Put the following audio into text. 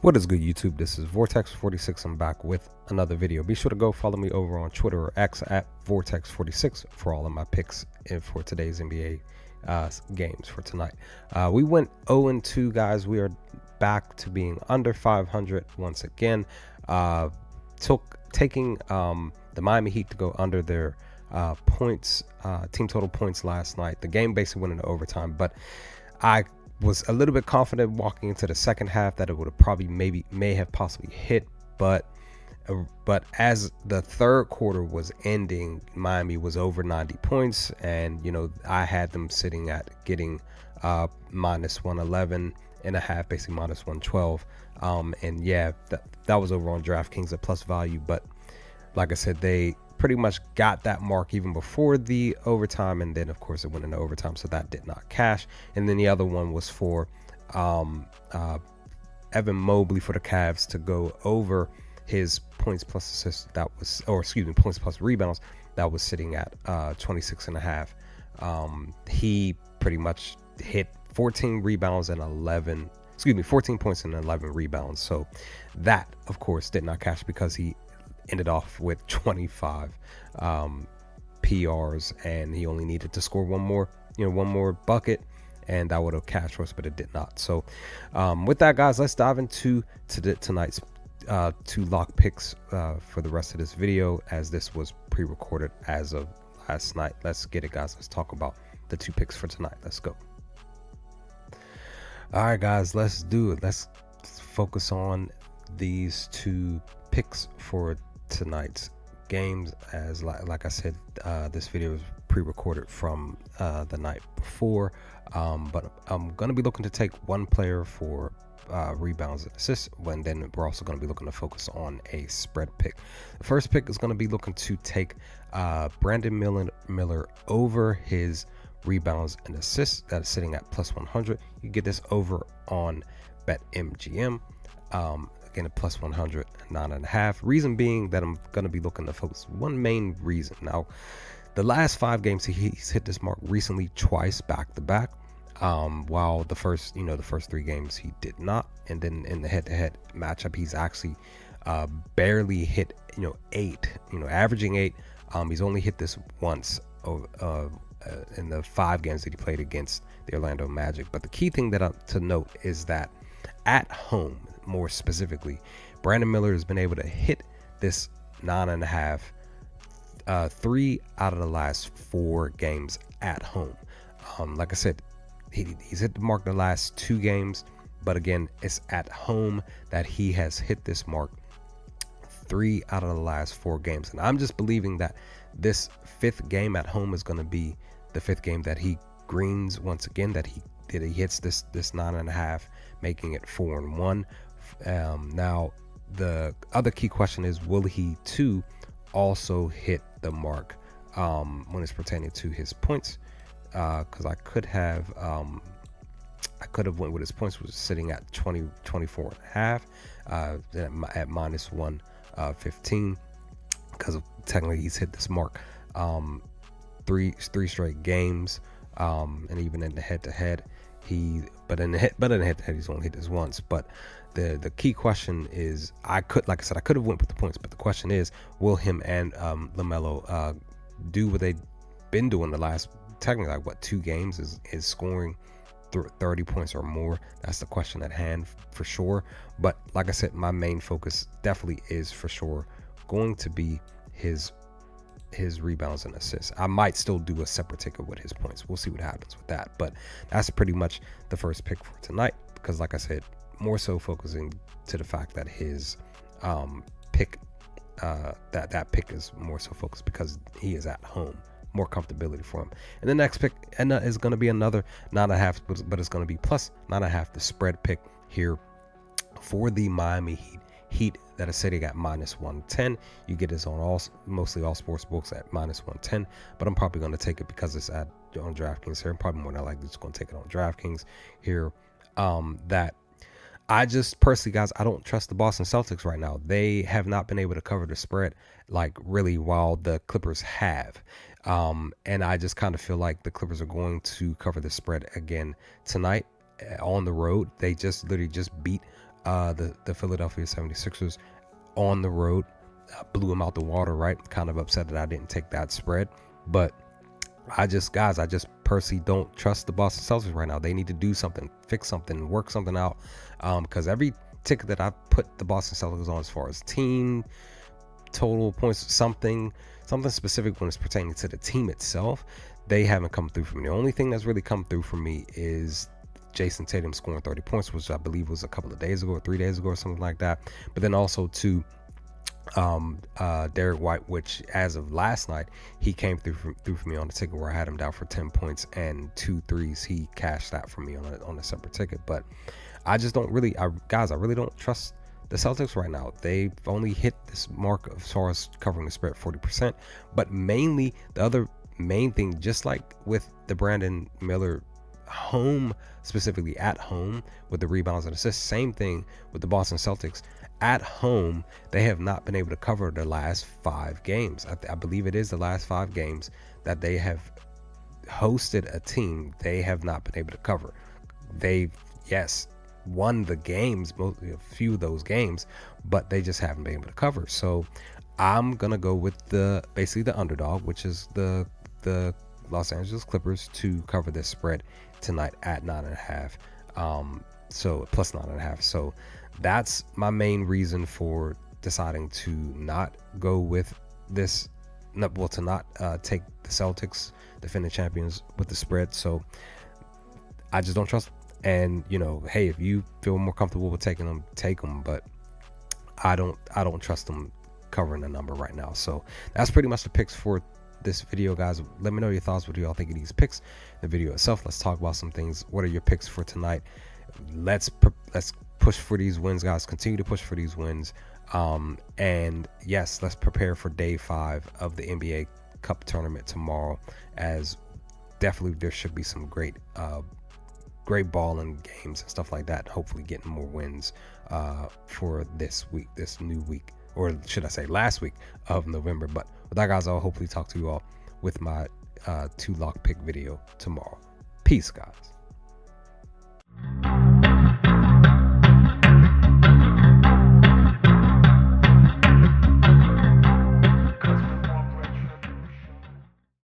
What is good, YouTube? This is Vortex46. I'm back with another video. Be sure to go follow me over on Twitter or X at Vortex46 for all of my picks and for today's NBA games for tonight. We went 0-2, guys. We are back to being under 500 once again. Taking the Miami Heat to go under their points, team total points last night. The game basically went into overtime, but I was a little bit confident walking into the second half that it would have probably may have possibly hit, but as the third quarter was ending, Miami was over 90 points, and I had them sitting at getting minus 111 and a half, basically minus 112, and yeah, that was over on DraftKings at plus value. But like I said, they pretty much got that mark even before the overtime, and then of course it went into overtime, so that did not cash. And then the other one was for Evan Mobley for the Cavs to go over his points plus assists, points plus rebounds, that was sitting at 26 and a half. He pretty much hit 14 rebounds and 14 points and 11 rebounds. So that of course did not cash because he ended off with 25 PRs, and he only needed to score one more bucket, and that would have cashed for us, but it did not. So with that, guys, let's dive into tonight's two lock picks for the rest of this video, as this was pre-recorded as of last night. Let's get it, guys. Let's talk about the two picks for tonight. Let's go. All right, guys, let's do it. Let's focus on these two picks for tonight's games. As like I said, this video is pre-recorded from the night before, but I'm going to be looking to take one player for rebounds and assists, and then we're also going to be looking to focus on a spread pick. The first pick is going to be looking to take Brandon Miller over his rebounds and assists. That is sitting at plus 100. You get this over on BetMGM. Again, a plus 100, 9.5. Reason being that I'm going to be looking to focus. One main reason. Now, the last 5 games he's hit this mark recently twice back to back. While the first 3 games he did not, and then in the head-to-head matchup he's actually barely hit 8, averaging 8. He's only hit this once in the 5 games that he played against the Orlando Magic. But the key thing to note is that at home, more specifically, Brandon Miller has been able to hit this 9.5 3 out of the last 4 games at home. Like I said, he's hit the mark the last 2 games, but again, it's at home that he has hit this mark 3 out of the last 4 games. And I'm just believing that this 5th game at home is going to be the 5th game that he greens once again, that he hits this 9.5, making it 4-1. Now, the other key question is, will he too also hit the mark when it's pertaining to his points? Because I could have went with his points, was sitting at 24.5 at minus 115, because technically he's hit this mark 3 straight games, and even in the head-to-head but in the head-to-head he's only hit this once. But the key question is, I could have went with the points, but the question is, will him and LaMelo do what they've been doing the last technically 2 games, is scoring 30 points or more? That's the question at hand for sure. But like I said, my main focus definitely is for sure going to be his rebounds and assists. I might still do a separate ticket with his points. We'll see what happens with that. But that's pretty much the first pick for tonight, because like I said, more so focusing to the fact that his pick that pick is more so focused because he is at home. More comfortability for him. And the next pick is going to be another 9.5, but it's going to be plus 9.5, the spread pick here for the Miami Heat that is sitting at minus 110. You get this on mostly all sports books at minus 110, but I'm probably going to take it because it's on DraftKings here. I'm probably more than likely just going to take it on DraftKings here. That I just personally, guys, I don't trust the Boston Celtics right now. They have not been able to cover the spread really, while the Clippers have. And I just kind of feel like the Clippers are going to cover the spread again tonight on the road. They literally just beat the Philadelphia 76ers on the road. Blew them out the water, right? Kind of upset that I didn't take that spread. But I just personally don't trust the Boston Celtics right now. They need to do something, fix something, work something out. Because every ticket that I put the Boston Celtics on, as far as team total points, something specific when it's pertaining to the team itself, they haven't come through for me. The only thing that's really come through for me is Jason Tatum scoring 30 points, which I believe was a couple of days ago or 3 days ago or something like that. But then also to Derek White, which as of last night, he came through for me on the ticket where I had him down for 10 points and 2 threes. He cashed that for me on a separate ticket. But I just don't really, I really don't trust the Celtics right now. They've only hit this mark as far as covering the spread 40%. But mainly, the other main thing, just like with the Brandon Miller home, specifically at home with the rebounds and assists, same thing with the Boston Celtics. At home, they have not been able to cover the last 5 games. I believe it is the last 5 games that they have hosted a team they have not been able to cover. They've, yes, won the games, a few of those games, but they just haven't been able to cover. So I'm gonna go with basically the underdog, which is the Los Angeles Clippers, to cover this spread tonight at 9.5. So plus 9.5. So that's my main reason for deciding to not go with this, to not take the Celtics, defending champions, with the spread. So I just don't trust them. And hey, if you feel more comfortable with taking them, take them. But I don't trust them covering the number right now. So that's pretty much the picks for this video, guys. Let me know your thoughts. What do y'all think of these picks? The video itself. Let's talk about some things. What are your picks for tonight? Let's push for these wins, guys. Continue to push for these wins. And yes, let's prepare for day 5 of the NBA Cup tournament tomorrow, as definitely there should be some great balling games and stuff like that. Hopefully getting more wins for this new week, or should I say last week of November. But with that, guys, I'll hopefully talk to you all with my 2 lock pick video tomorrow. Peace, guys.